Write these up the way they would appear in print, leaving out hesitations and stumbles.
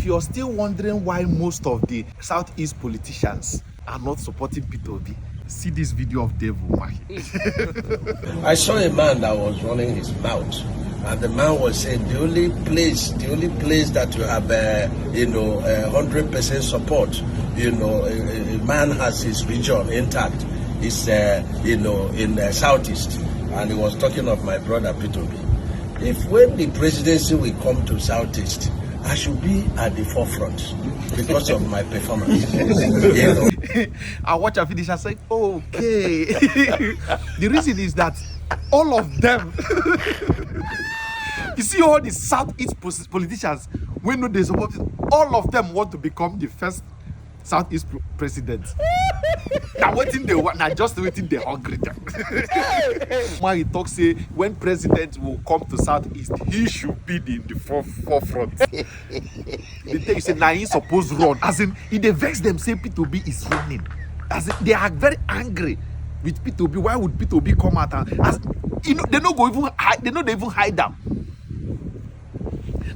if you're still wondering why most of the Southeast politicians are not supporting Peter Obi, see this video of Dave Umahi. I saw a man that was running his mouth, and the man was saying the only place that you have 100% support, a man has his region intact, is in the Southeast. And he was talking of my brother Peter Obi. If when the presidency will come to Southeast, I should be at the forefront because of my performance. I watch a finish and say, okay. The reason is that all of them, you see all the Southeast politicians, when they support it, all of them want to become the first Southeast president. Now waiting they want, now just waiting they hungry them. When he talks, say when president will come to Southeast, he should be in the forefront. They tell you say now he supposed run. As in, if they vex them, say Peter Obi is running. As in, they are very angry with Peter Obi. Why would Peter Obi come out and they don't go even hide, they even hide them.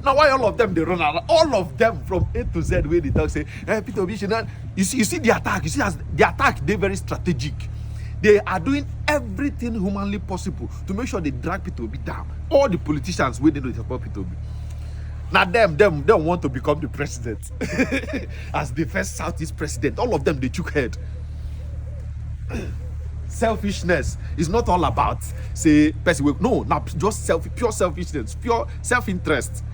Now why all of them they run around? All of them from A to Z where they talk say, hey, Peter Obi should not. You see the attack. You see as the attack, they're very strategic. They are doing everything humanly possible to make sure they drag Peter Obi down. All the politicians where they know support Peter Obi. Now them want to become the president as the first Southeast president. All of them they took head. Selfishness is not all about say person. No, not just pure selfishness, pure self-interest.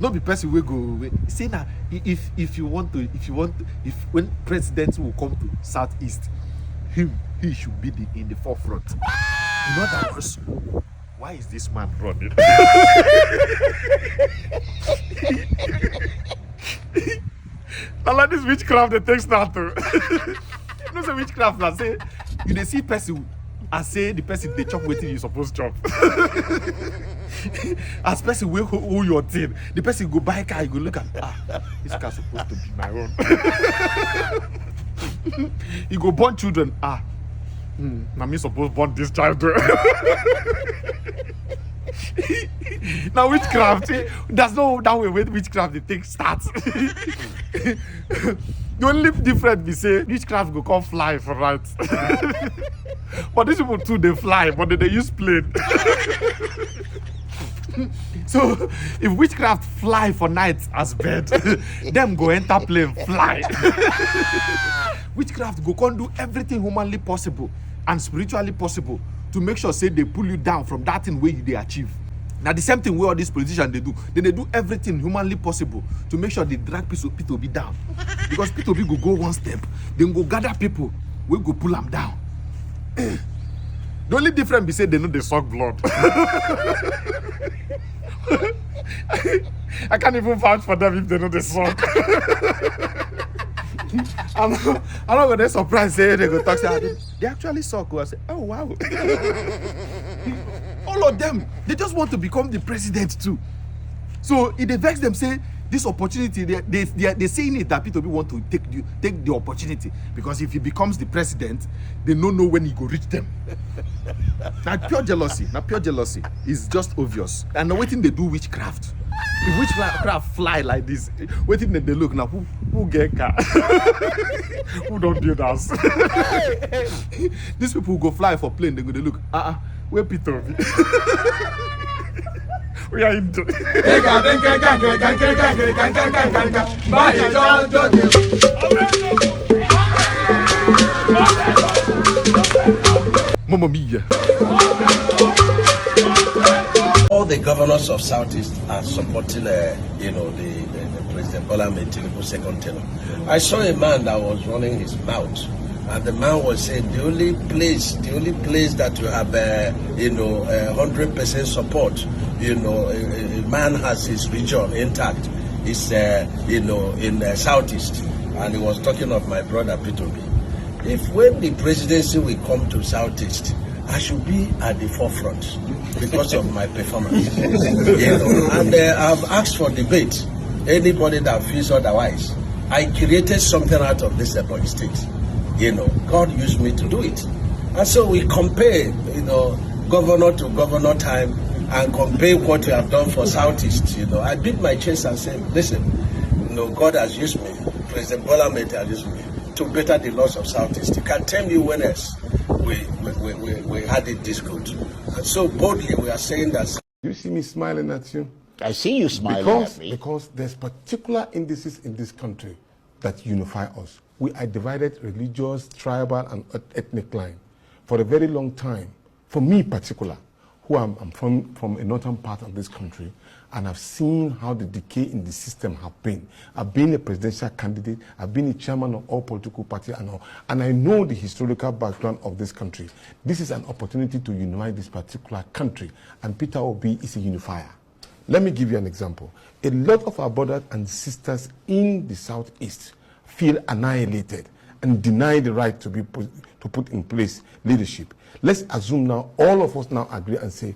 Not be person will go away. Say now, if when presidents will come to Southeast, he should be in the forefront. In other words, why is this man running? Now like this witchcraft they takes that too. You know say witchcraft na say you dey see person and say the person they chop wetin you supposed chop. As person will hold your thing, the person go buy car, you go look at this car supposed to be my own. You go born children, now me supposed born this child. Now witchcraft, there's no that way when witchcraft the thing starts. The only difference be say witchcraft go come fly for right. But these people too they fly, but they use plane. So if witchcraft fly for night as bird, them go enter plane fly. Witchcraft go come do everything humanly possible and spiritually possible to make sure say they pull you down from that thing where they achieve. Now the same thing where all these politicians they do. They do everything humanly possible to make sure they drag Peter Obi down. Because Peter Obi go one step, then go gather people, we go pull them down. The only difference be say they know they suck blood. I can't even vouch for them if they know they suck. I'm not gonna surprise say they go talk say they actually suck. I say, oh wow. All of them, they just want to become the president too. So if they vex them say this opportunity, they're saying it that Peter Obi want to take the opportunity because if he becomes the president, they don't know when he go reach them. Now pure jealousy is just obvious. And waiting they do witchcraft. If witchcraft fly like this, waiting they look now who get car, who don't do that. These people go fly for plane. They go they look where Peter Obi. We are into. Mamma mia. All the governors of Southeast are supporting, the President Bola Ahmed Tinubu's second term. I saw a man that was running his mouth, and the man was saying the only place that you have, 100% support, a man has his region intact, is, in the Southeast, and he was talking of my brother Peter Obi. If when the presidency will come to Southeast, I should be at the forefront because of my performance. And I've asked for debate. Anybody that feels otherwise, I created something out of this Ebonyi state. God used me to do it. And so we compare, governor to governor time and compare what we have done for Southeast. I beat my chest and said, listen, God has used me, President Bola Ahmed has used me to better the laws of Southeast. You can tell me when else we had it this good. And so boldly we are saying that. You see me smiling at you? I see you smiling at me. Because there's particular indices in this country that unify us. We are divided religious, tribal, and ethnic line. For a very long time, for me particular, who I'm from a northern part of this country, and I've seen how the decay in the system have been. I've been a presidential candidate, I've been a chairman of all political parties and I know the historical background of this country. This is an opportunity to unite this particular country, and Peter Obi is a unifier. Let me give you an example. A lot of our brothers and sisters in the Southeast feel annihilated and deny the right to put in place leadership. Let's assume now, all of us now agree and say,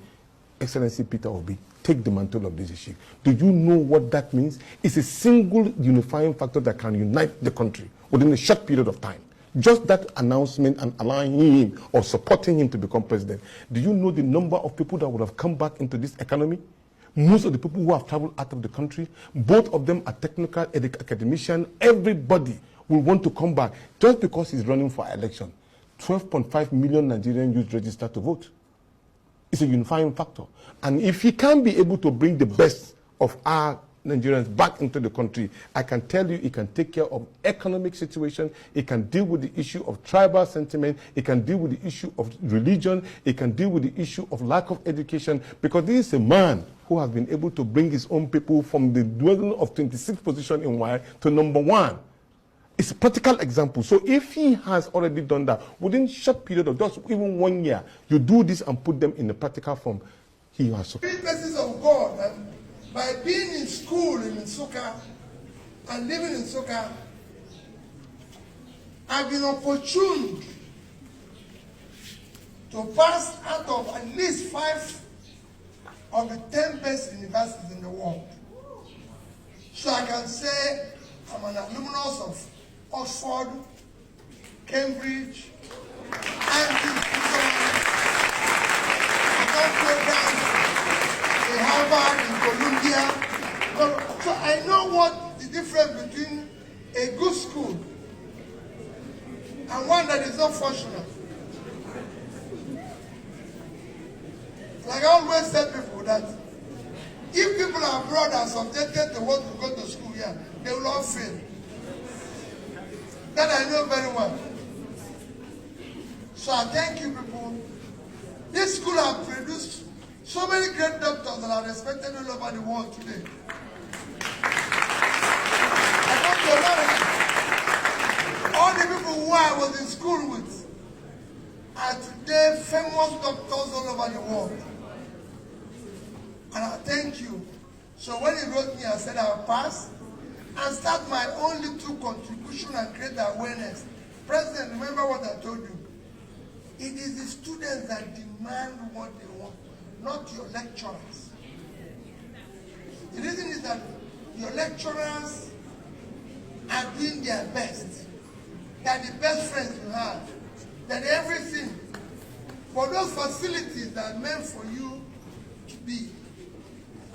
Excellency Peter Obi, take the mantle of leadership. Do you know what that means? It's a single unifying factor that can unite the country within a short period of time. Just that announcement and allowing him or supporting him to become president. Do you know the number of people that would have come back into this economy? Most of the people who have traveled out of the country, both of them are technical academicians. Everybody will want to come back just because he's running for election. 12.5 million Nigerian youth registered to vote. It's a unifying factor. And if he can be able to bring the best of our Nigerians back into the country, I can tell you he can take care of economic situation, he can deal with the issue of tribal sentiment, he can deal with the issue of religion, he can deal with the issue of lack of education, because this is a man who has been able to bring his own people from the dwelling of 26th position in Y to number 1. It's a practical example. So if he has already done that, within a short period of just even 1 year, you do this and put them in a practical form, he has. The basis of God, and by being in school in Nsukka and living in Nsukka, I've been opportune to pass out of at least 5 of the 10 best universities in the world. So I can say I'm an alumnus of Oxford, Cambridge, and I've done programs in Harvard, in Columbia. So I know what the difference between a good school and one that is not functional. Like I always tell people that if people are abroad and subjected to want to go to school here, they will all fail. That I know very well. So I thank you people. This school has produced so many great doctors that are respected all over the world today. I go to America. All the people who I was in school with are today famous doctors all over the world. And I thank you. So when he wrote me, I said I'll pass and start my own little contribution and create awareness. President, remember what I told you. It is the students that demand what they want, not your lecturers. The reason is that your lecturers are doing their best. They are the best friends you have. They're everything. For those facilities that are meant for you to be.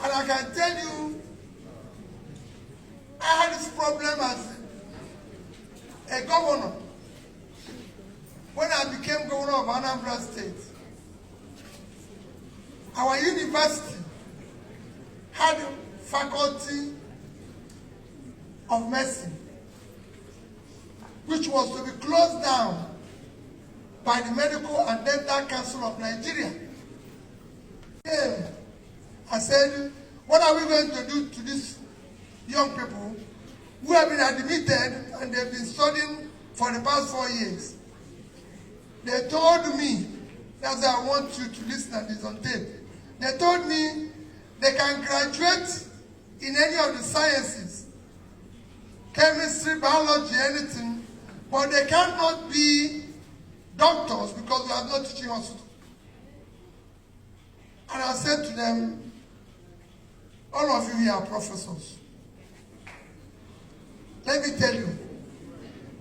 And I can tell you, I had this problem as a governor. When I became governor of Anambra State, our university had a faculty of medicine, which was to be closed down by the Medical and Dental Council of Nigeria. I said, what are we going to do to these young people who have been admitted and they've been studying for the past 4 years? They told me, that's why I want you to listen and it's on tape. They told me they can graduate in any of the sciences, chemistry, biology, anything, but they cannot be doctors because we have no teaching hospital. And I said to them, all of you here are professors. Let me tell you,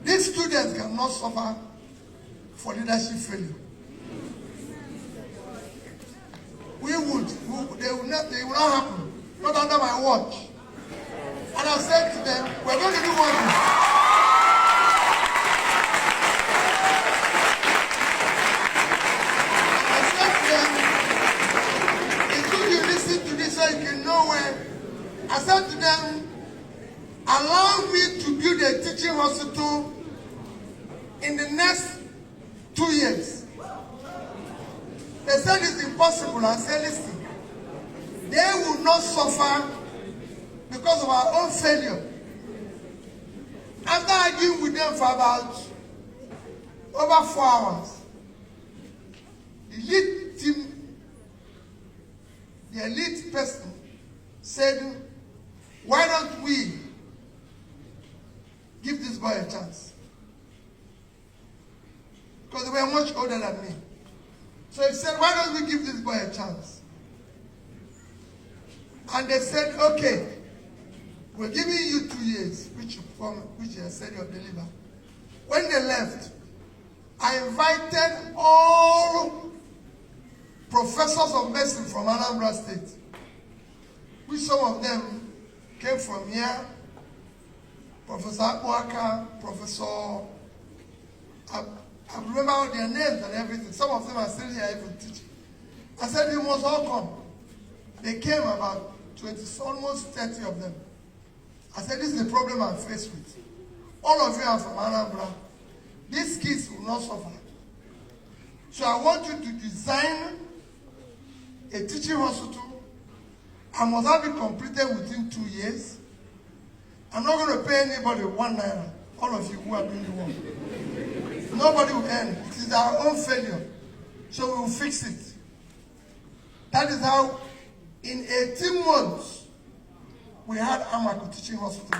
these students cannot suffer for leadership failure. They will not happen, not under my watch. And And I said to them, we're going to do one thing. And I said to them, it's good you listen to this so you can know where. I said to them, allow me to build a teaching hospital in the next 2 years. They said it's impossible. I said, listen, they will not suffer because of our own failure. After arguing with them for about over 4 hours, the lead team, the elite person said, why don't we give this boy a chance? Because they were much older than me. So he said, why don't we give this boy a chance? And they said, okay, we're giving you 2 years, which you said you'll deliver. When they left, I invited all professors of medicine from Anambra State, which some of them came from here. Professor Akbuaka, Professor, I remember all their names and everything. Some of them are still here even teaching. I said, you must all come. They came about 20, almost 30 of them. I said, this is the problem I'm faced with. All of you are from Anambra. These kids will not suffer. So I want you to design a teaching hospital. I must have it completed within 2 years. I'm not going to pay anybody 1 naira. All of you who are doing the work. Nobody will earn. It is our own failure. So we will fix it. That is how, in 18 months, we had Amako Teaching Hospital.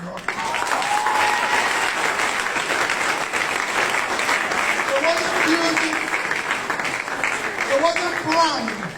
It wasn't planned.